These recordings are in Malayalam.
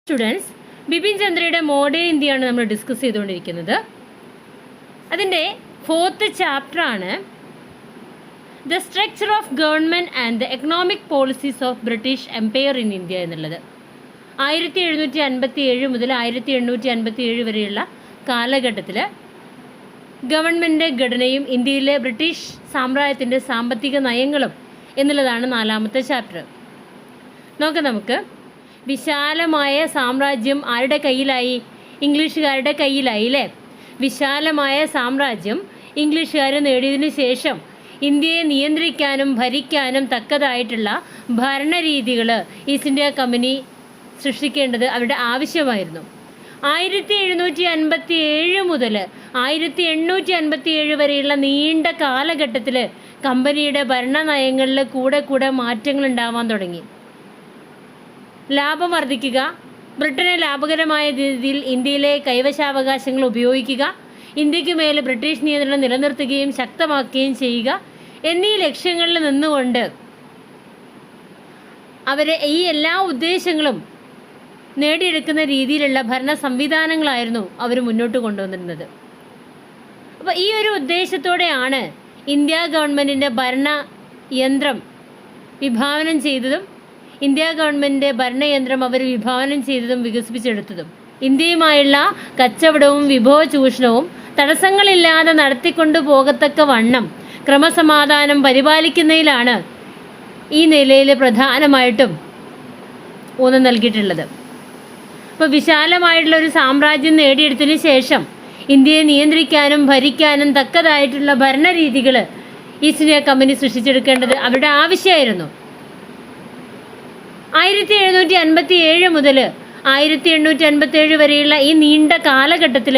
സ്റ്റുഡൻസ്, ബിപിൻ ചന്ദ്രയുടെ മോഡേൺ ഇന്ത്യയാണ് നമ്മൾ ഡിസ്കസ് ചെയ്തുകൊണ്ടിരിക്കുന്നത്. അതിൻ്റെ 4th ചാപ്റ്ററാണ് the structure of government and the economic policies of British empire in India എന്നുള്ളത്. 1757 മുതൽ 1857 വരെയുള്ള കാലഘട്ടത്തിൽ ഗവൺമെൻറ് ഘടനയും ഇന്ത്യയിലെ ബ്രിട്ടീഷ് സാമ്രാജ്യത്തിൻ്റെ സാമ്പത്തിക നയങ്ങളും എന്നുള്ളതാണ് 4ാമത്തെ ചാപ്റ്റർ. നോക്കാം നമുക്ക്. വിശാലമായ സാമ്രാജ്യം ആരുടെ കയ്യിലായി? ഇംഗ്ലീഷുകാരുടെ കയ്യിലായി അല്ലേ? വിശാലമായ സാമ്രാജ്യം ഇംഗ്ലീഷുകാർ നേടിയതിനു ശേഷം ഇന്ത്യയെ നിയന്ത്രിക്കാനും ഭരിക്കാനും തക്കതായിട്ടുള്ള ഭരണരീതികൾ ഈസ്റ്റ് ഇന്ത്യ കമ്പനി സൃഷ്ടിക്കേണ്ടത് അവരുടെ ആവശ്യമായിരുന്നു. 1757 മുതൽ 1857 വരെയുള്ള നീണ്ട കാലഘട്ടത്തിൽ കമ്പനിയുടെ ഭരണനയങ്ങളിൽ കൂടെ മാറ്റങ്ങൾ ഉണ്ടാവാൻ തുടങ്ങി. ലാഭം വർദ്ധിക്കുക, ബ്രിട്ടന് ലാഭകരമായ രീതിയിൽ ഇന്ത്യയിലെ കൈവശാവകാശങ്ങൾ ഉപയോഗിക്കുക, ഇന്ത്യക്ക് മേലെ ബ്രിട്ടീഷ് നിയന്ത്രണം നിലനിർത്തുകയും ശക്തമാക്കുകയും ചെയ്യുക എന്നീ ലക്ഷ്യങ്ങളിൽ നിന്നുകൊണ്ട് അവരെ ഈ എല്ലാ ഉദ്ദേശങ്ങളും നേടിയെടുക്കുന്ന രീതിയിലുള്ള ഭരണ സംവിധാനങ്ങളായിരുന്നു അവർ മുന്നോട്ട് കൊണ്ടുവന്നിരുന്നത്. അപ്പോൾ ഈ ഒരു ഉദ്ദേശത്തോടെയാണ് ഇന്ത്യ ഗവൺമെൻറ്റിൻ്റെ ഭരണയന്ത്രം വിഭാവനം ചെയ്തതും ഇന്ത്യ ഗവൺമെൻറ്റിൻ്റെ ഭരണയന്ത്രം അവർ വിഭാവനം ചെയ്തതും വികസിപ്പിച്ചെടുത്തതും. ഇന്ത്യയുമായുള്ള കച്ചവടവും വിഭവ ചൂഷണവും തടസ്സങ്ങളില്ലാതെ നടത്തിക്കൊണ്ടു പോകത്തക്ക വണ്ണം ക്രമസമാധാനം പരിപാലിക്കുന്നതിലാണ് ഈ നിലയിൽ പ്രധാനമായിട്ടും ഊന്നൽ നൽകിയിട്ടുള്ളത്. അപ്പോൾ വിശാലമായിട്ടുള്ള ഒരു സാമ്രാജ്യം നേടിയെടുത്തതിന് ശേഷം ഇന്ത്യയെ നിയന്ത്രിക്കാനും ഭരിക്കാനും തക്കതായിട്ടുള്ള ഭരണരീതികൾ ഈസ്റ്റ് ഇന്ത്യ കമ്പനി സൃഷ്ടിച്ചെടുക്കേണ്ടത് അവരുടെ ആവശ്യമായിരുന്നു. 1757 മുതൽ 1857 വരെയുള്ള ഈ നീണ്ട കാലഘട്ടത്തിൽ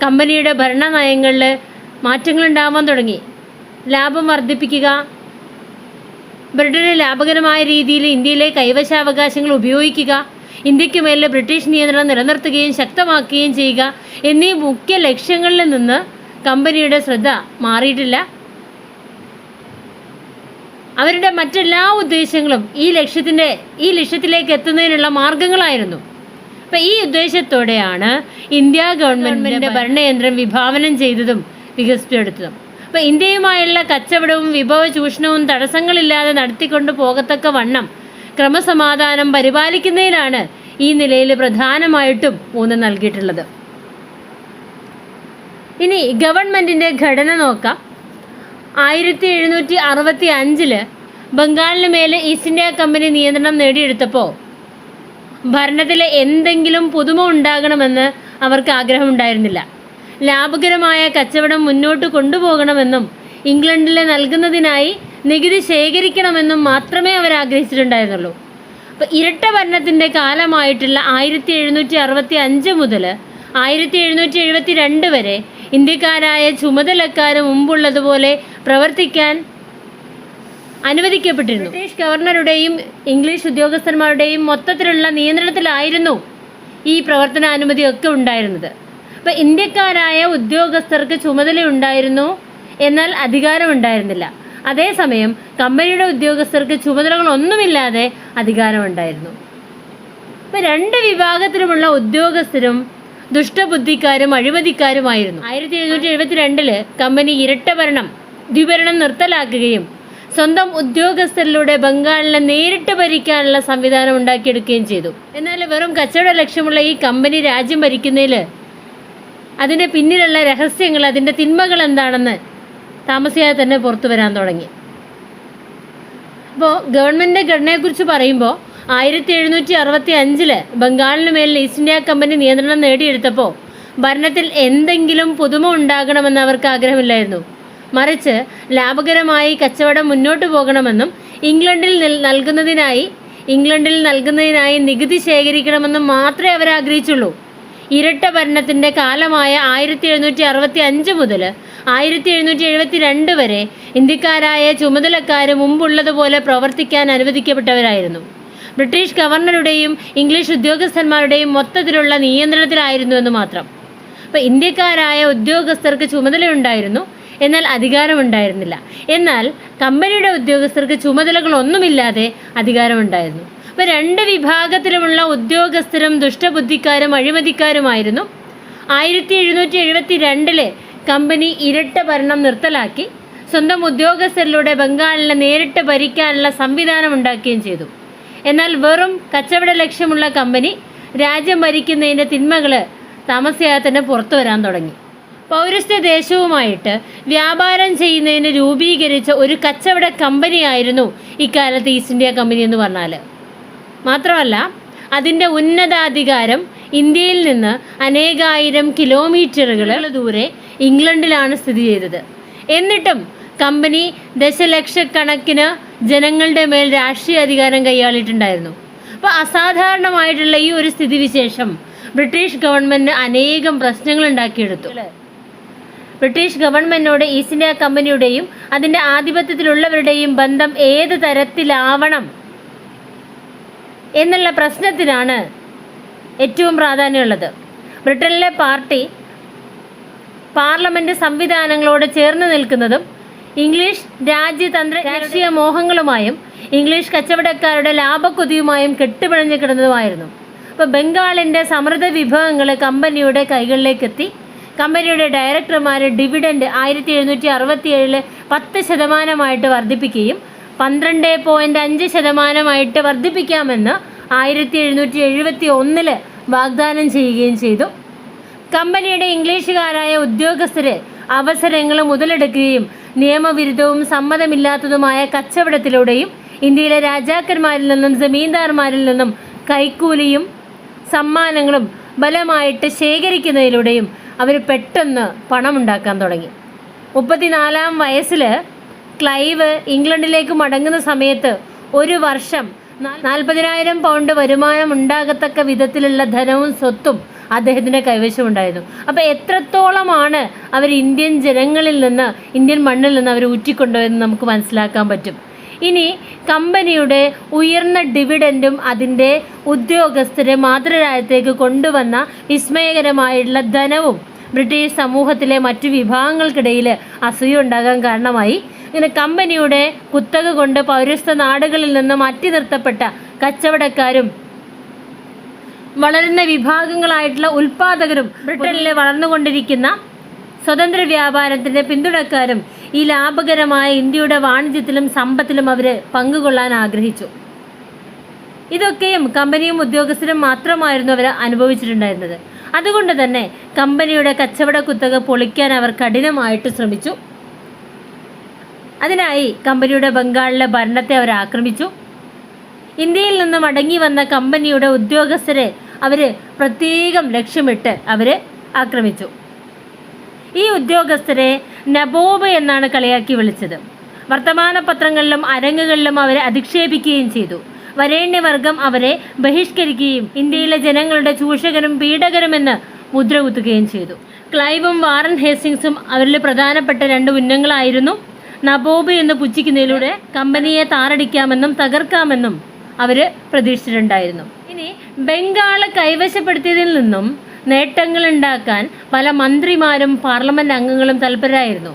കമ്പനിയുടെ ഭരണനയങ്ങളിൽ മാറ്റങ്ങൾ ഉണ്ടാവാൻ തുടങ്ങി. ലാഭം വർദ്ധിപ്പിക്കുക, ബ്രിട്ടന് ലാഭകരമായ രീതിയിൽ ഇന്ത്യയിലെ കൈവശാവകാശങ്ങൾ ഉപയോഗിക്കുക, ഇന്ത്യക്ക് മേലെ ബ്രിട്ടീഷ് നിയന്ത്രണം നിലനിർത്തുകയും ശക്തമാക്കുകയും ചെയ്യുക എന്നീ മുഖ്യ ലക്ഷ്യങ്ങളിൽ നിന്ന് കമ്പനിയുടെ ശ്രദ്ധ മാറിയിട്ടില്ല. അവരുടെ മറ്റെല്ലാ ഉദ്ദേശങ്ങളും ഈ ലക്ഷ്യത്തിലേക്ക് എത്തുന്നതിനുള്ള മാർഗങ്ങളായിരുന്നു. അപ്പം ഈ ഉദ്ദേശത്തോടെയാണ് ഇന്ത്യ ഗവൺമെൻറ്റിൻ്റെ ഭരണയന്ത്രം വിഭാവനം ചെയ്തതും വികസിപ്പിച്ചെടുത്തതും. അപ്പം ഇന്ത്യയുമായുള്ള കച്ചവടവും വിഭവ ചൂഷണവും തടസ്സങ്ങളില്ലാതെ നടത്തിക്കൊണ്ട് പോകത്തക്ക വണ്ണം ക്രമസമാധാനം പരിപാലിക്കുന്നതിലാണ് ഈ നിലയിൽ പ്രധാനമായിട്ടും ഊന്നൽ നൽകിയിട്ടുള്ളത്. ഇനി ഗവൺമെൻറ്റിൻ്റെ ഘടന നോക്കാം. 1765 ബംഗാളിന് മേലെ ഈസ്റ്റ് ഇന്ത്യ കമ്പനി നിയന്ത്രണം നേടിയെടുത്തപ്പോൾ ഭരണത്തിൽ എന്തെങ്കിലും പുതുമ ഉണ്ടാകണമെന്ന് അവർക്ക് ആഗ്രഹമുണ്ടായിരുന്നില്ല. ലാഭകരമായ കച്ചവടം മുന്നോട്ട് കൊണ്ടുപോകണമെന്നും ഇംഗ്ലണ്ടിൽ നൽകുന്നതിനായി നികുതി ശേഖരിക്കണമെന്നും മാത്രമേ അവർ ആഗ്രഹിച്ചിട്ടുണ്ടായിരുന്നുള്ളൂ. അപ്പോൾ ഇരട്ട ഭരണത്തിൻ്റെ കാലമായിട്ടുള്ള 1765 മുതൽ 1772 വരെ ഇന്ത്യക്കാരായ ചുമതലക്കാർ മുമ്പുള്ളതുപോലെ പ്രവർത്തിക്കാൻ അനുവദിക്കപ്പെട്ടിരുന്നു. ബ്രിട്ടീഷ് ഗവർണറുടെയും ഇംഗ്ലീഷ് ഉദ്യോഗസ്ഥന്മാരുടെയും മൊത്തത്തിലുള്ള നിയന്ത്രണത്തിലായിരുന്നു ഈ പ്രവർത്തനാനുമതിയൊക്കെ ഉണ്ടായിരുന്നത്. അപ്പോൾ ഇന്ത്യക്കാരായ ഉദ്യോഗസ്ഥർക്ക് ചുമതലയുണ്ടായിരുന്നു, എന്നാൽ അധികാരമുണ്ടായിരുന്നില്ല. അതേസമയം കമ്പനിയുടെ ഉദ്യോഗസ്ഥർക്ക് ചുമതലകളൊന്നുമില്ലാതെ അധികാരമുണ്ടായിരുന്നു. അപ്പോൾ രണ്ട് വിഭാഗത്തിലുമുള്ള ഉദ്യോഗസ്ഥരും ദുഷ്ടബുദ്ധിക്കാരും അഴിമതിക്കാരുമായിരുന്നു. 1772 കമ്പനി ദ്വിഭരണം നിർത്തലാക്കുകയും സ്വന്തം ഉദ്യോഗസ്ഥരിലൂടെ ബംഗാളിനെ നേരിട്ട് ഭരിക്കാനുള്ള സംവിധാനം ഉണ്ടാക്കിയെടുക്കുകയും ചെയ്തു. എന്നാൽ വെറും കച്ചവട ലക്ഷ്യമുള്ള ഈ കമ്പനി രാജ്യം ഭരിക്കുന്നതിൽ അതിൻ്റെ പിന്നിലുള്ള രഹസ്യങ്ങൾ, അതിൻ്റെ തിന്മകൾ എന്താണെന്ന് താമസിയാതെ തന്നെ പുറത്തു വരാൻ തുടങ്ങി. അപ്പോൾ ഗവൺമെൻറ് ഘടനയെക്കുറിച്ച് പറയുമ്പോൾ 1765 ബംഗാളിന് മേലിൽ ഈസ്റ്റ് ഇന്ത്യ കമ്പനി നിയന്ത്രണം നേടിയെടുത്തപ്പോൾ ഭരണത്തിൽ എന്തെങ്കിലും പുതുമ ഉണ്ടാകണമെന്ന് അവർക്ക് ആഗ്രഹമില്ലായിരുന്നു. മറിച്ച് ലാഭകരമായി കച്ചവടം മുന്നോട്ട് പോകണമെന്നും ഇംഗ്ലണ്ടിൽ നൽകുന്നതിനായി നികുതി ശേഖരിക്കണമെന്നും മാത്രമേ അവർ ആഗ്രഹിച്ചുള്ളൂ. ഇരട്ട ഭരണത്തിൻ്റെ കാലമായ 1765 മുതൽ 1772 വരെ ഇന്ത്യക്കാരായ ചുമതലക്കാർ മുമ്പുള്ളതുപോലെ പ്രവർത്തിക്കാൻ അനുവദിക്കപ്പെട്ടവരായിരുന്നു. ബ്രിട്ടീഷ് ഗവർണറുടെയും ഇംഗ്ലീഷ് ഉദ്യോഗസ്ഥന്മാരുടെയും മൊത്തത്തിലുള്ള നിയന്ത്രണത്തിലായിരുന്നു എന്ന് മാത്രം. അപ്പോൾ ഇന്ത്യക്കാരായ ഉദ്യോഗസ്ഥർക്ക് ചുമതലയുണ്ടായിരുന്നു, എന്നാൽ അധികാരമുണ്ടായിരുന്നില്ല. എന്നാൽ കമ്പനിയുടെ ഉദ്യോഗസ്ഥർക്ക് ചുമതലകളൊന്നുമില്ലാതെ അധികാരമുണ്ടായിരുന്നു. അപ്പോൾ രണ്ട് വിഭാഗത്തിലുമുള്ള ഉദ്യോഗസ്ഥരും ദുഷ്ടബുദ്ധിക്കാരും അഴിമതിക്കാരുമായിരുന്നു. 1772 കമ്പനി ഇരട്ട ഭരണം നിർത്തലാക്കി സ്വന്തം ഉദ്യോഗസ്ഥരിലൂടെ ബംഗാളിനെ നേരിട്ട് ഭരിക്കാനുള്ള സംവിധാനം ഉണ്ടാക്കുകയും ചെയ്തു. എന്നാൽ വെറും കച്ചവട ലക്ഷ്യമുള്ള കമ്പനി രാജ്യം ഭരിക്കുന്നതിൻ്റെ തിന്മകൾ താമസിയാതെ തന്നെ പുറത്തു വരാൻ തുടങ്ങി. പൗരസ്ത്യ ദേശവുമായിട്ട് വ്യാപാരം ചെയ്യുന്നതിന് രൂപീകരിച്ച ഒരു കച്ചവട കമ്പനിയായിരുന്നു ഇക്കാലത്ത് ഈസ്റ്റ് ഇന്ത്യ കമ്പനി എന്ന് പറഞ്ഞാൽ. മാത്രമല്ല അതിൻ്റെ ഉന്നതാധികാരം ഇന്ത്യയിൽ നിന്ന് അനേകായിരം കിലോമീറ്ററുകൾ ദൂരെ ഇംഗ്ലണ്ടിലാണ് സ്ഥിതി ചെയ്തത്. എന്നിട്ടും കമ്പനി ദശലക്ഷക്കണക്കിന് ജനങ്ങളുടെ മേൽ രാഷ്ട്രീയ അധികാരം കൈയാളിയിട്ടുണ്ടായിരുന്നു. അപ്പോൾ അസാധാരണമായിട്ടുള്ള ഈ ഒരു സ്ഥിതിവിശേഷം ബ്രിട്ടീഷ് ഗവൺമെൻറ് അനേകം പ്രശ്നങ്ങൾ ഉണ്ടാക്കിയെടുത്തു. ബ്രിട്ടീഷ് ഗവൺമെൻറ്റിനോട് ഈസ്റ്റ് ഇന്ത്യ കമ്പനിയുടെയും അതിൻ്റെ ആധിപത്യത്തിലുള്ളവരുടെയും ബന്ധം ഏത് തരത്തിലാവണം എന്നുള്ള പ്രശ്നത്തിനാണ് ഏറ്റവും പ്രാധാന്യമുള്ളത്. ബ്രിട്ടനിലെ പാർലമെൻറ്റ് സംവിധാനങ്ങളോട് ചേർന്ന് നിൽക്കുന്നതും ഇംഗ്ലീഷ് രാജ്യതന്ത്ര രാഷ്ട്രീയ മോഹങ്ങളുമായും ഇംഗ്ലീഷ് കച്ചവടക്കാരുടെ ലാഭക്കൊതിയുമായും കെട്ടുപിണഞ്ഞു കിടന്നതുമായിരുന്നു. അപ്പോൾ ബംഗാളിൻ്റെ സമൃദ്ധ വിഭവങ്ങൾ കമ്പനിയുടെ കൈകളിലേക്ക് എത്തി. കമ്പനിയുടെ ഡയറക്ടർമാർ ഡിവിഡൻഡ് 1767 10% വർദ്ധിപ്പിക്കുകയും 12.5% വർദ്ധിപ്പിക്കാമെന്ന് 1771 വാഗ്ദാനം ചെയ്യുകയും ചെയ്തു. കമ്പനിയുടെ ഇംഗ്ലീഷുകാരായ ഉദ്യോഗസ്ഥർ അവസരങ്ങൾ മുതലെടുക്കുകയും നിയമവിരുദ്ധവും സമ്മതമില്ലാത്തതുമായ കച്ചവടത്തിലൂടെയും ഇന്ത്യയിലെ രാജാക്കന്മാരിൽ നിന്നും ജമീന്ദാർമാരിൽ നിന്നും കൈക്കൂലിയും സമ്മാനങ്ങളും ബലമായിട്ട് ശേഖരിക്കുന്നതിലൂടെയും അവർ പെട്ടെന്ന് പണമുണ്ടാക്കാൻ തുടങ്ങി. 34-ാം വയസ്സിൽ ക്ലൈവ് ഇംഗ്ലണ്ടിലേക്ക് മടങ്ങുന്ന സമയത്ത് ഒരു വർഷം 40,000 പൗണ്ട് വരുമാനം ഉണ്ടാകത്തക്ക വിധത്തിലുള്ള ധനവും സ്വത്തും അദ്ദേഹത്തിൻ്റെ കൈവശമുണ്ടായിരുന്നു. അപ്പോൾ എത്രത്തോളമാണ് അവർ ഇന്ത്യൻ ജനങ്ങളിൽ നിന്ന്, ഇന്ത്യൻ മണ്ണിൽ നിന്ന് അവർ ഊറ്റിക്കൊണ്ടുപോയെന്ന് നമുക്ക് മനസ്സിലാക്കാൻ പറ്റും. ഇനി കമ്പനിയുടെ ഉയർന്ന ഡിവിഡൻറ്റും അതിൻ്റെ ഉദ്യോഗസ്ഥരെ മാതൃരാജ്യത്തേക്ക് കൊണ്ടുവന്ന വിസ്മയകരമായിട്ടുള്ള ധനവും ബ്രിട്ടീഷ് സമൂഹത്തിലെ മറ്റു വിഭാഗങ്ങൾക്കിടയിൽ അസൂയ ഉണ്ടാകാൻ കാരണമായി. ഇങ്ങനെ കമ്പനിയുടെ കുത്തക കൊണ്ട് പൗരസ്ത്യ നാടുകളിൽ നിന്ന് മാറ്റി നിർത്തപ്പെട്ട കച്ചവടക്കാരും വളരുന്ന വിഭാഗങ്ങളായിട്ടുള്ള ഉൽപ്പാദകരും ബ്രിട്ടനിലെ വളർന്നുകൊണ്ടിരിക്കുന്ന സ്വതന്ത്ര വ്യാപാരത്തിൻ്റെ പിന്തുണക്കാരും ഈ ലാഭകരമായ ഇന്ത്യയുടെ വാണിജ്യത്തിലും സമ്പത്തിലും അവർ പങ്കുകൊള്ളാൻ ആഗ്രഹിച്ചു. ഇതൊക്കെയും കമ്പനിയും ഉദ്യോഗസ്ഥരും മാത്രമായിരുന്നു അവർ അനുഭവിച്ചിട്ടുണ്ടായിരുന്നത്. അതുകൊണ്ട് തന്നെ കമ്പനിയുടെ കച്ചവട കുത്തക പൊളിക്കാൻ അവർ കഠിനമായിട്ട് ശ്രമിച്ചു. അതിനായി കമ്പനിയുടെ ബംഗാളിലെ ഭരണത്തെ അവർ ആക്രമിച്ചു. ഇന്ത്യയിൽ നിന്ന് മടങ്ങി വന്ന കമ്പനിയുടെ ഉദ്യോഗസ്ഥരെ അവർ പ്രത്യേകം ലക്ഷ്യമിട്ട് അവർ ആക്രമിച്ചു. ഈ ഉദ്യോഗസ്ഥരെ നബോബ് എന്നാണ് കളിയാക്കി വിളിച്ചത്. വർത്തമാന പത്രങ്ങളിലും അരങ്ങുകളിലും അവരെ അധിക്ഷേപിക്കുകയും ചെയ്തു. വരേണ്യവർഗം അവരെ ബഹിഷ്കരിക്കുകയും ഇന്ത്യയിലെ ജനങ്ങളുടെ ചൂഷകരും പീഡകരുമെന്ന് മുദ്ര കുത്തുകയും ചെയ്തു. ക്ലൈവും വാറൻ ഹേസ്റ്റിങ്സും അവരിൽ പ്രധാനപ്പെട്ട 2 ഉന്നങ്ങളായിരുന്നു. നബോബ് എന്ന് പുച്ഛിക്കുന്നതിലൂടെ കമ്പനിയെ താറടിക്കാമെന്നും തകർക്കാമെന്നും അവർ പ്രതീക്ഷിച്ചിട്ടുണ്ടായിരുന്നു. ഇനി ബംഗാള് കൈവശപ്പെടുത്തിയതിൽ നിന്നും നേട്ടങ്ങൾ ഉണ്ടാക്കാൻ പല മന്ത്രിമാരും പാർലമെൻറ്റ് അംഗങ്ങളും തൽപരരായിരുന്നു.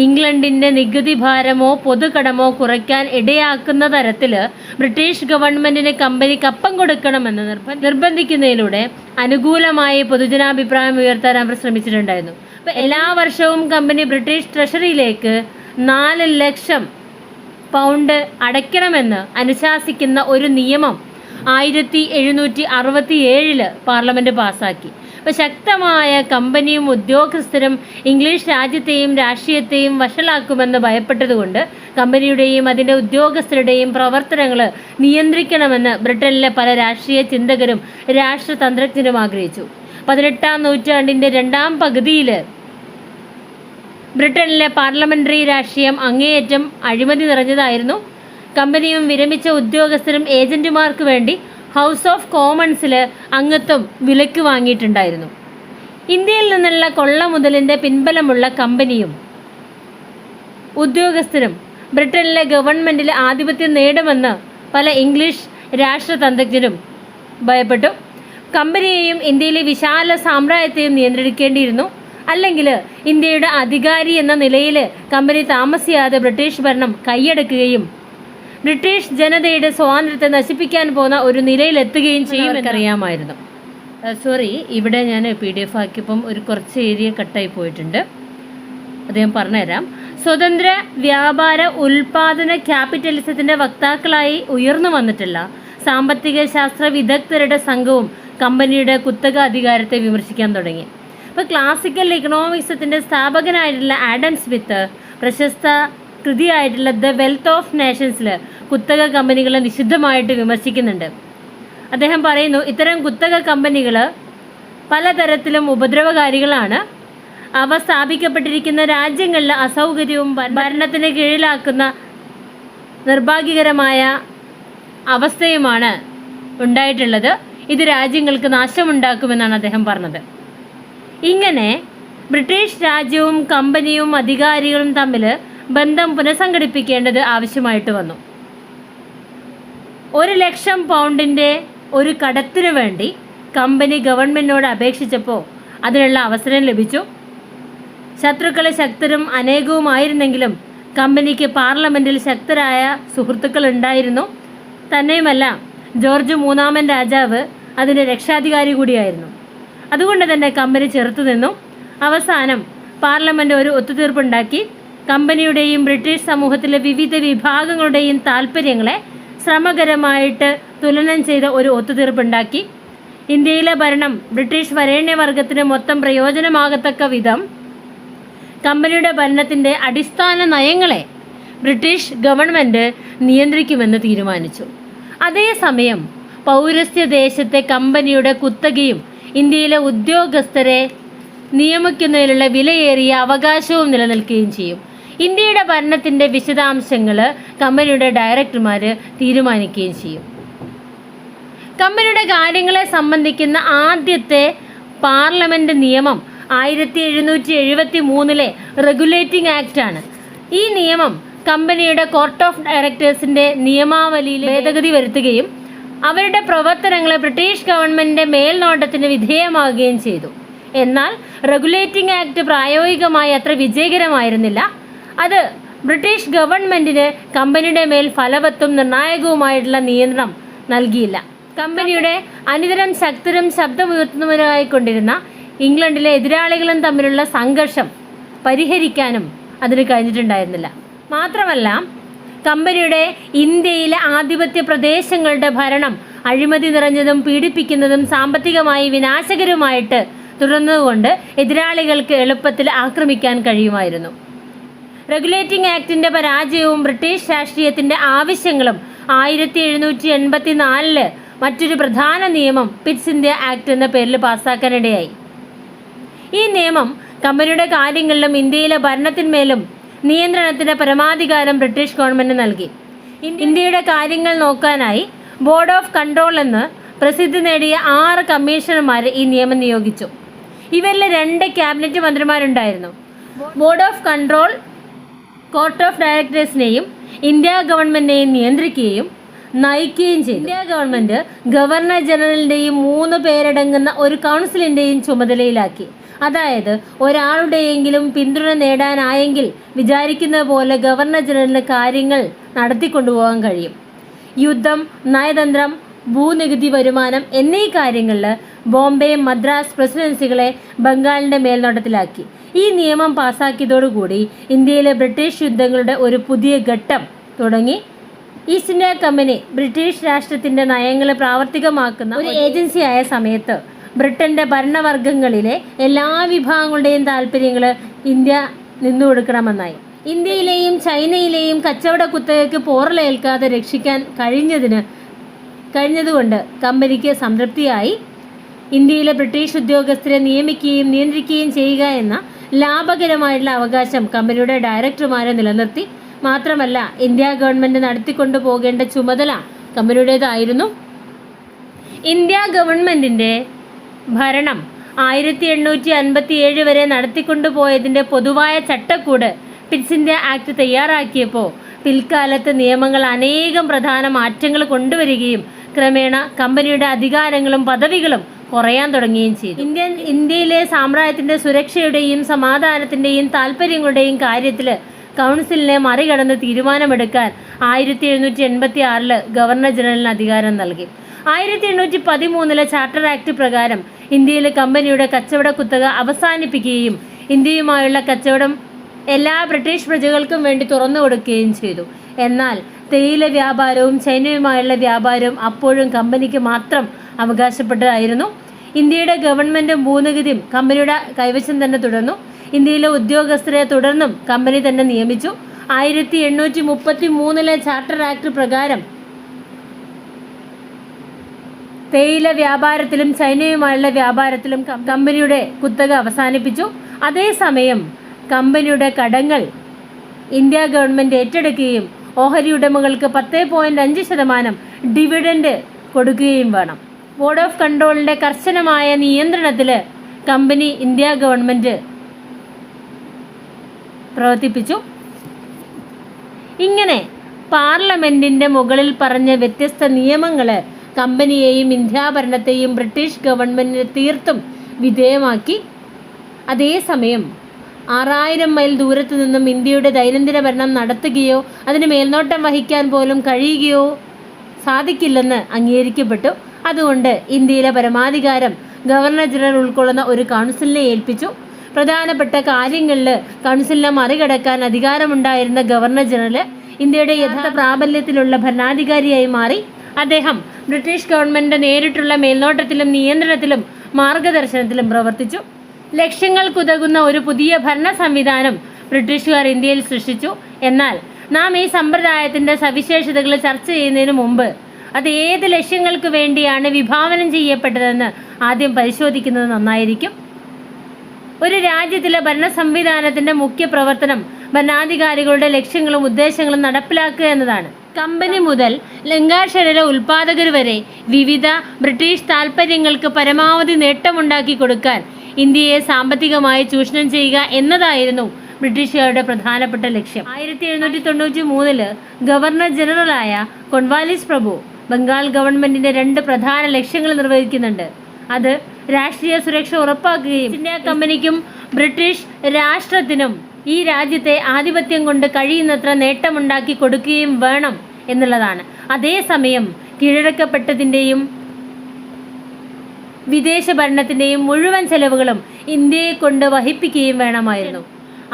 ഇംഗ്ലണ്ടിൻ്റെ നികുതി ഭാരമോ പൊതുകടമോ കുറയ്ക്കാൻ ഇടയാക്കുന്ന തരത്തിൽ ബ്രിട്ടീഷ് ഗവൺമെൻറ്റിന് കമ്പനി കപ്പം കൊടുക്കണമെന്ന് നിർബന്ധിക്കുന്നതിലൂടെ അനുകൂലമായി പൊതുജനാഭിപ്രായം ഉയർത്താൻ അവർ ശ്രമിച്ചിട്ടുണ്ടായിരുന്നു. അപ്പോൾ എല്ലാ വർഷവും കമ്പനി ബ്രിട്ടീഷ് ട്രഷറിയിലേക്ക് 4 ലക്ഷം പൗണ്ട് അടയ്ക്കണമെന്ന് അനുശാസിക്കുന്ന ഒരു നിയമം 1767 പാർലമെൻറ്റ് പാസ്സാക്കി. അപ്പോൾ ശക്തമായ കമ്പനിയും ഉദ്യോഗസ്ഥരും ഇംഗ്ലീഷ് രാജ്യത്തെയും രാഷ്ട്രീയത്തെയും വഷളാക്കുമെന്ന് ഭയപ്പെട്ടതുകൊണ്ട് കമ്പനിയുടെയും അതിൻ്റെ ഉദ്യോഗസ്ഥരുടെയും പ്രവർത്തനങ്ങൾ നിയന്ത്രിക്കണമെന്ന് ബ്രിട്ടനിലെ പല രാഷ്ട്രീയ ചിന്തകരും രാഷ്ട്രതന്ത്രജ്ഞരും ആഗ്രഹിച്ചു. 18-ാം നൂറ്റാണ്ടിൻ്റെ 2ാം പകുതിയിൽ ബ്രിട്ടനിലെ പാർലമെൻ്ററി രാഷ്ട്രീയം അങ്ങേയറ്റം അഴിമതി നിറഞ്ഞതായിരുന്നു. കമ്പനിയും വിരമിച്ച ഉദ്യോഗസ്ഥരും ഏജന്റുമാർക്ക് വേണ്ടി ഹൗസ് ഓഫ് കോമൺസിൽ അംഗത്വം വിലക്ക് വാങ്ങിയിട്ടുണ്ടായിരുന്നു. ഇന്ത്യയിൽ നിന്നുള്ള കൊള്ള മുതലിൻ്റെ പിൻബലമുള്ള കമ്പനിയും ഉദ്യോഗസ്ഥരും ബ്രിട്ടനിലെ ഗവൺമെൻറ്റിൽ ആധിപത്യം നേടുമെന്ന് പല ഇംഗ്ലീഷ് രാഷ്ട്രതന്ത്രജ്ഞരും ഭയപ്പെട്ടു. കമ്പനിയെയും ഇന്ത്യയിലെ വിശാല സാമ്രാജ്യത്തെയും നിയന്ത്രിക്കേണ്ടിയിരുന്നു. അല്ലെങ്കിൽ ഇന്ത്യയുടെ അധികാരി എന്ന നിലയിൽ കമ്പനി താമസിയാതെ ബ്രിട്ടീഷ് ഭരണം കൈയടക്കുകയും ബ്രിട്ടീഷ് ജനതയുടെ സ്വാതന്ത്ര്യത്തെ നശിപ്പിക്കാൻ പോകുന്ന ഒരു നിലയിലെത്തുകയും ചെയ്യുമെന്നറിയാമായിരുന്നു. ഇവിടെ ഞാൻ PDF ആക്കിയപ്പം കുറച്ച് ഏരിയ കട്ടായി പോയിട്ടുണ്ട്. അദ്ദേഹം പറഞ്ഞുതരാം. സ്വതന്ത്ര വ്യാപാര ഉൽപാദന ക്യാപിറ്റലിസത്തിന്റെ വക്താക്കളായി ഉയർന്നു വന്നിട്ടുള്ള സാമ്പത്തിക ശാസ്ത്ര വിദഗ്ധരുടെ സംഘവും കമ്പനിയുടെ കുത്തക അധികാരത്തെ വിമർശിക്കാൻ തുടങ്ങി. അപ്പോൾ ക്ലാസിക്കൽ ഇക്കണോമിക്സത്തിൻ്റെ സ്ഥാപകനായിട്ടുള്ള ആഡം സ്മിത്ത് പ്രശസ്ത കൃതിയായിട്ടുള്ള ദ വെൽത്ത് ഓഫ് നേഷൻസിൽ കുത്തക കമ്പനികളെ നിശിദ്ധമായിട്ട് വിമർശിക്കുന്നുണ്ട്. അദ്ദേഹം പറയുന്നു, ഇത്തരം കുത്തക കമ്പനികൾ പലതരത്തിലും ഉപദ്രവകാരികളാണ്. അവ സ്ഥാപിക്കപ്പെട്ടിരിക്കുന്ന രാജ്യങ്ങളിലെ അസൗകര്യവും ഭരണത്തിന് കീഴിലാക്കുന്ന നിർഭാഗ്യകരമായ അവസ്ഥയുമാണ് ഉണ്ടായിട്ടുള്ളത്. ഇത് രാജ്യങ്ങൾക്ക് നാശമുണ്ടാക്കുമെന്നാണ് അദ്ദേഹം പറഞ്ഞത്. ഇങ്ങനെ ബ്രിട്ടീഷ് രാജ്യവും കമ്പനിയും അധികാരികളും തമ്മിൽ ബന്ധം പുനഃസംഘടിപ്പിക്കേണ്ടത് ആവശ്യമായിട്ട് വന്നു. 1,00,000 പൗണ്ടിൻ്റെ ഒരു കടത്തിനു വേണ്ടി കമ്പനി ഗവൺമെൻറ്റിനോട് അപേക്ഷിച്ചപ്പോൾ അതിനുള്ള അവസരം ലഭിച്ചു. ശത്രുക്കൾ ശക്തരും അനേകവുമായിരുന്നെങ്കിലും കമ്പനിക്ക് പാർലമെൻറ്റിൽ ശക്തരായ സുഹൃത്തുക്കൾ ഉണ്ടായിരുന്നു. തന്നെയുമല്ല, ജോർജ് മൂന്നാമൻ രാജാവ് അതിൻ്റെ രക്ഷാധികാരി കൂടിയായിരുന്നു. അതുകൊണ്ട് തന്നെ കമ്പനി ചെറുത്തു നിന്നു. അവസാനം പാർലമെൻറ്റ് ഒരു ഒത്തുതീർപ്പുണ്ടാക്കി കമ്പനിയുടെയും ബ്രിട്ടീഷ് സമൂഹത്തിലെ വിവിധ വിഭാഗങ്ങളുടെയും താല്പര്യങ്ങളെ ശ്രമകരമായിട്ട് തുലനം ചെയ്ത ഒരു ഒത്തുതീർപ്പുണ്ടാക്കി. ഇന്ത്യയിലെ ഭരണം ബ്രിട്ടീഷ് വരേണ്യവർഗത്തിന് മൊത്തം പ്രയോജനമാകത്തക്ക വിധം കമ്പനിയുടെ ഭരണത്തിൻ്റെ അടിസ്ഥാന നയങ്ങളെ ബ്രിട്ടീഷ് ഗവൺമെൻറ് നിയന്ത്രിക്കുമെന്ന് തീരുമാനിച്ചു. അതേസമയം പൗരസ്ത്യ ദേശത്തെ കമ്പനിയുടെ കുത്തകയും ഇന്ത്യയിലെ ഉദ്യോഗസ്ഥരെ നിയമിക്കുന്നതിലുള്ള വിലയേറിയ അവകാശവും നിലനിൽക്കുകയും ചെയ്യും. ഇന്ത്യയുടെ ഭരണത്തിൻ്റെ വിശദാംശങ്ങൾ കമ്പനിയുടെ ഡയറക്ടർമാർ തീരുമാനിക്കുകയും ചെയ്യും. കമ്പനിയുടെ കാര്യങ്ങളെ സംബന്ധിക്കുന്ന ആദ്യത്തെ പാർലമെൻറ്റ് നിയമം 1773 റെഗുലേറ്റിംഗ് ആക്റ്റാണ്. ഈ നിയമം കമ്പനിയുടെ കോർട്ട് ഓഫ് ഡയറക്ടേഴ്സിൻ്റെ നിയമാവലിയിൽ ഭേദഗതി വരുത്തുകയും അവരുടെ പ്രവർത്തനങ്ങളെ ബ്രിട്ടീഷ് ഗവൺമെൻറ്റിൻ്റെ മേൽനോട്ടത്തിന് വിധേയമാകുകയും ചെയ്തു. എന്നാൽ റെഗുലേറ്റിംഗ് ആക്ട് പ്രായോഗികമായി അത്ര വിജയകരമായിരുന്നില്ല. അത് ബ്രിട്ടീഷ് ഗവൺമെൻറ്റിന് കമ്പനിയുടെ മേൽ ഫലവത്തും നിർണായകവുമായിട്ടുള്ള നിയന്ത്രണം നൽകിയില്ല. കമ്പനിയുടെ അനിതരം ശക്തരും ശബ്ദമുയർത്തുന്നവരായിക്കൊണ്ടിരുന്ന ഇംഗ്ലണ്ടിലെ എതിരാളികളും തമ്മിലുള്ള സംഘർഷം പരിഹരിക്കാനും അതിന് കഴിഞ്ഞിട്ടുണ്ടായിരുന്നില്ല. മാത്രമല്ല, കമ്പനിയുടെ ഇന്ത്യയിലെ ആധിപത്യ പ്രദേശങ്ങളുടെ ഭരണം അഴിമതി നിറഞ്ഞതും പീഡിപ്പിക്കുന്നതും സാമ്പത്തികമായി വിനാശകരവുമായിട്ട് തുടർന്നുകൊണ്ട് എതിരാളികൾക്ക് എളുപ്പത്തിൽ ആക്രമിക്കാൻ കഴിയുമായിരുന്നു. റെഗുലേറ്റിംഗ് ആക്ടിൻ്റെ പരാജയവും ബ്രിട്ടീഷ് രാഷ്ട്രീയത്തിൻ്റെ ആവശ്യങ്ങളും 1784 മറ്റൊരു പ്രധാന നിയമം പിറ്റ്സ് ഇന്ത്യ ആക്ട് എന്ന പേരിൽ പാസ്സാക്കാനിടയായി. ഈ നിയമം കമ്പനിയുടെ കാര്യങ്ങളിലും ഇന്ത്യയിലെ ഭരണത്തിന്മേലും നിയന്ത്രണത്തിന് പരമാധികാരം ബ്രിട്ടീഷ് ഗവൺമെൻറ് നൽകി. ഇന്ത്യയുടെ കാര്യങ്ങൾ നോക്കാനായി ബോർഡ് ഓഫ് കൺട്രോൾ എന്ന് പ്രസിദ്ധി നേടിയ 6 കമ്മീഷണർമാർ ഈ നിയമം നിയോഗിച്ചു. ഇവരിൽ 2 ക്യാബിനറ്റ് മന്ത്രിമാരുണ്ടായിരുന്നു. Board of control court of ഡയറക്ടേഴ്സിനെയും ഇന്ത്യ ഗവൺമെൻറ്റിനെയും നിയന്ത്രിക്കുകയും നയിക്കുകയും ചെയ്തു. ഇന്ത്യ ഗവൺമെൻറ് ഗവർണർ ജനറലിൻ്റെയും 3 പേരടങ്ങുന്ന ഒരു കൗൺസിലിൻ്റെയും ചുമതലയിലാക്കി. അതായത് ഒരാളുടെയെങ്കിലും പിന്തുണ നേടാനായെങ്കിൽ വിചാരിക്കുന്ന പോലെ ഗവർണർ ജനറലിന് കാര്യങ്ങൾ നടത്തിക്കൊണ്ടുപോകാൻ കഴിയും. യുദ്ധം, നയതന്ത്രം, ഭൂനികുതി വരുമാനം എന്നീ കാര്യങ്ങളിൽ ബോംബെ, മദ്രാസ് പ്രസിഡൻസികളെ ബംഗാളിൻ്റെ മേൽനോട്ടത്തിലാക്കി. ഈ നിയമം പാസ്സാക്കിയതോടുകൂടി ഇന്ത്യയിലെ ബ്രിട്ടീഷ് യുദ്ധങ്ങളുടെ ഒരു പുതിയ ഘട്ടം തുടങ്ങി. ഈസ്റ്റ് ഇന്ത്യ കമ്പനി ബ്രിട്ടീഷ് രാഷ്ട്രത്തിൻ്റെ നയങ്ങൾ പ്രാവർത്തികമാക്കുന്ന ഒരു ഏജൻസിയായ സമയത്ത് ബ്രിട്ടൻ്റെ ഭരണവർഗങ്ങളിലെ എല്ലാ വിഭാഗങ്ങളുടെയും താല്പര്യങ്ങൾ ഇന്ത്യ നിന്നുകൊടുക്കണമെന്നായി. ഇന്ത്യയിലെയും ചൈനയിലെയും കച്ചവട കുത്തകയ്ക്ക് പോറലേൽക്കാതെ രക്ഷിക്കാൻ കഴിഞ്ഞതുകൊണ്ട് കമ്പനിക്ക് സംതൃപ്തിയായി. ഇന്ത്യയിലെ ബ്രിട്ടീഷ് ഉദ്യോഗസ്ഥരെ നിയമിക്കുകയും നിയന്ത്രിക്കുകയും ചെയ്യുക എന്ന ലാഭകരമായിട്ടുള്ള അവകാശം കമ്പനിയുടെ ഡയറക്ടർമാരെ നിലനിർത്തി. മാത്രമല്ല, ഇന്ത്യ ഗവൺമെൻറ് നടത്തിക്കൊണ്ടു പോകേണ്ട ചുമതല കമ്പനിയുടേതായിരുന്നു. ഇന്ത്യ ഗവൺമെൻറ്റിൻ്റെ ഭരണം 1857 വരെ നടത്തിക്കൊണ്ടുപോയതിൻ്റെ പൊതുവായ ചട്ടക്കൂട് പിറ്റ്സ് ഇന്ത്യ ആക്ട് തയ്യാറാക്കിയപ്പോൾ പിൽക്കാലത്ത് നിയമങ്ങൾ അനേകം പ്രധാന മാറ്റങ്ങൾ കൊണ്ടുവരികയും ക്രമേണ കമ്പനിയുടെ അധികാരങ്ങളും പദവികളും കുറയാൻ തുടങ്ങുകയും ചെയ്തു. ഇന്ത്യയിലെ സാമ്രാജ്യത്തിൻ്റെ സുരക്ഷയുടെയും സമാധാനത്തിൻ്റെയും താല്പര്യങ്ങളുടെയും കാര്യത്തിൽ കൗൺസിലിനെ മറികടന്ന് തീരുമാനമെടുക്കാൻ 1786 ഗവർണർ ജനറലിന് അധികാരം നൽകി. 1813 ചാർട്ടർ ആക്ട് പ്രകാരം ഇന്ത്യയിലെ കമ്പനിയുടെ കച്ചവട കുത്തക അവസാനിപ്പിക്കുകയും ഇന്ത്യയുമായുള്ള കച്ചവടം എല്ലാ ബ്രിട്ടീഷ് പ്രജകൾക്കും വേണ്ടി തുറന്നു കൊടുക്കുകയും ചെയ്തു. എന്നാൽ തേയില വ്യാപാരവും ചൈനയുമായുള്ള വ്യാപാരവും അപ്പോഴും കമ്പനിക്ക് മാത്രം അവകാശപ്പെട്ടതായിരുന്നു. ഇന്ത്യയുടെ ഗവൺമെൻറ്റും ഭൂനികുതിയും കമ്പനിയുടെ കൈവശം തന്നെ തുടർന്നു. ഇന്ത്യയിലെ ഉദ്യോഗസ്ഥരെ തുടർന്നും കമ്പനി തന്നെ നിയമിച്ചു. 1833 ചാർട്ടർ ആക്ട് പ്രകാരം തേയില വ്യാപാരത്തിലും ചൈനയുമായുള്ള വ്യാപാരത്തിലും കമ്പനിയുടെ കുത്തക അവസാനിപ്പിച്ചു. അതേസമയം കമ്പനിയുടെ കടങ്ങൾ ഇന്ത്യ ഗവൺമെൻറ് ഏറ്റെടുക്കുകയും ഓഹരി ഉടമകൾക്ക് 10.5% ഡിവിഡൻഡ് കൊടുക്കുകയും വേണം. ബോർഡ് ഓഫ് കൺട്രോളിൻ്റെ കർശനമായ നിയന്ത്രണത്തിൽ കമ്പനി ഇന്ത്യ ഗവൺമെൻറ് പ്രവർത്തിപ്പിച്ചു. ഇങ്ങനെ പാർലമെൻറ്റിൻ്റെ മുകളിൽ പറഞ്ഞ വ്യത്യസ്ത നിയമങ്ങൾ കമ്പനിയെയും ഇന്ത്യാ ഭരണത്തെയും ബ്രിട്ടീഷ് ഗവൺമെൻറ്റിന് തീർത്തും വിധേയമാക്കി. അതേസമയം 6000 മൈൽ ദൂരത്തു നിന്നും ഇന്ത്യയുടെ ദൈനംദിന ഭരണം നടത്തുകയോ അതിന് മേൽനോട്ടം വഹിക്കാൻ പോലും കഴിയുകയോ സാധിക്കില്ലെന്ന് അംഗീകരിക്കപ്പെട്ടു. അതുകൊണ്ട് ഇന്ത്യയിലെ പരമാധികാരം ഗവർണർ ജനറൽ ഉൾക്കൊള്ളുന്ന ഒരു കൗൺസിലിനെ ഏൽപ്പിച്ചു. പ്രധാനപ്പെട്ട കാര്യങ്ങളിൽ കൗൺസിലിനെ മറികടക്കാൻ അധികാരമുണ്ടായിരുന്ന ഗവർണർ ജനറൽ ഇന്ത്യയുടെ യഥാർത്ഥ പ്രാബല്യത്തിലുള്ള ഭരണാധികാരിയായി മാറി. അദ്ദേഹം ബ്രിട്ടീഷ് ഗവൺമെൻറ് നേരിട്ടുള്ള മേൽനോട്ടത്തിലും നിയന്ത്രണത്തിലും മാർഗദർശനത്തിലും പ്രവർത്തിച്ചു. ലക്ഷ്യങ്ങൾക്കുതകുന്ന ഒരു പുതിയ ഭരണ സംവിധാനം ബ്രിട്ടീഷുകാർ ഇന്ത്യയിൽ സൃഷ്ടിച്ചു. എന്നാൽ നാം ഈ സമ്പ്രദായത്തിൻ്റെ സവിശേഷതകൾ ചർച്ച ചെയ്യുന്നതിന് മുമ്പ് അത് ഏത് ലക്ഷ്യങ്ങൾക്ക് വേണ്ടിയാണ് വിഭാവനം ചെയ്യപ്പെട്ടതെന്ന് ആദ്യം പരിശോധിക്കുന്നത് നന്നായിരിക്കും. ഒരു രാജ്യത്തിലെ ഭരണ സംവിധാനത്തിൻ്റെ മുഖ്യ പ്രവർത്തനം ഭരണാധികാരികളുടെ ലക്ഷ്യങ്ങളും ഉദ്ദേശങ്ങളും നടപ്പിലാക്കുക എന്നതാണ്. കമ്പനി മുതൽ ലങ്കാഷെയറിലെ ഉൽപ്പാദകർ വരെ വിവിധ ബ്രിട്ടീഷ് താൽപ്പര്യങ്ങൾക്ക് പരമാവധി നേട്ടമുണ്ടാക്കി കൊടുക്കാൻ ഇന്ത്യയെ സാമ്പത്തികമായി ചൂഷണം ചെയ്യുക എന്നതായിരുന്നു ബ്രിട്ടീഷുകാരുടെ പ്രധാനപ്പെട്ട ലക്ഷ്യം. 1793 ഗവർണർ ജനറലായ കോൺവാലിസ് പ്രഭു ബംഗാൾ ഗവൺമെൻറ്റിൻ്റെ 2 പ്രധാന ലക്ഷ്യങ്ങൾ നിർവഹിക്കുന്നുണ്ട്. അത് രാഷ്ട്രീയ സുരക്ഷ ഉറപ്പാക്കുകയും ഇന്ത്യ കമ്പനിക്കും ബ്രിട്ടീഷ് രാഷ്ട്രത്തിനും ഈ രാജ്യത്തെ ആധിപത്യം കൊണ്ട് കഴിയുന്നത്ര നേട്ടമുണ്ടാക്കി കൊടുക്കുകയും വേണം എന്നുള്ളതാണ്. അതേസമയം കീഴടക്കപ്പെട്ടതിൻ്റെയും വിദേശ ഭരണത്തിൻ്റെയും മുഴുവൻ ചെലവുകളും ഇന്ത്യയെ കൊണ്ട് വഹിപ്പിക്കുകയും വേണമായിരുന്നു.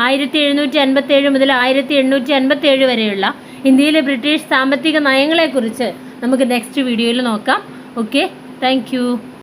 1757 മുതൽ 1857 വരെയുള്ള ഇന്ത്യയിലെ ബ്രിട്ടീഷ് സാമ്പത്തിക നയങ്ങളെക്കുറിച്ച് നമുക്ക് നെക്സ്റ്റ് വീഡിയോയിൽ നോക്കാം. Okay, thank you.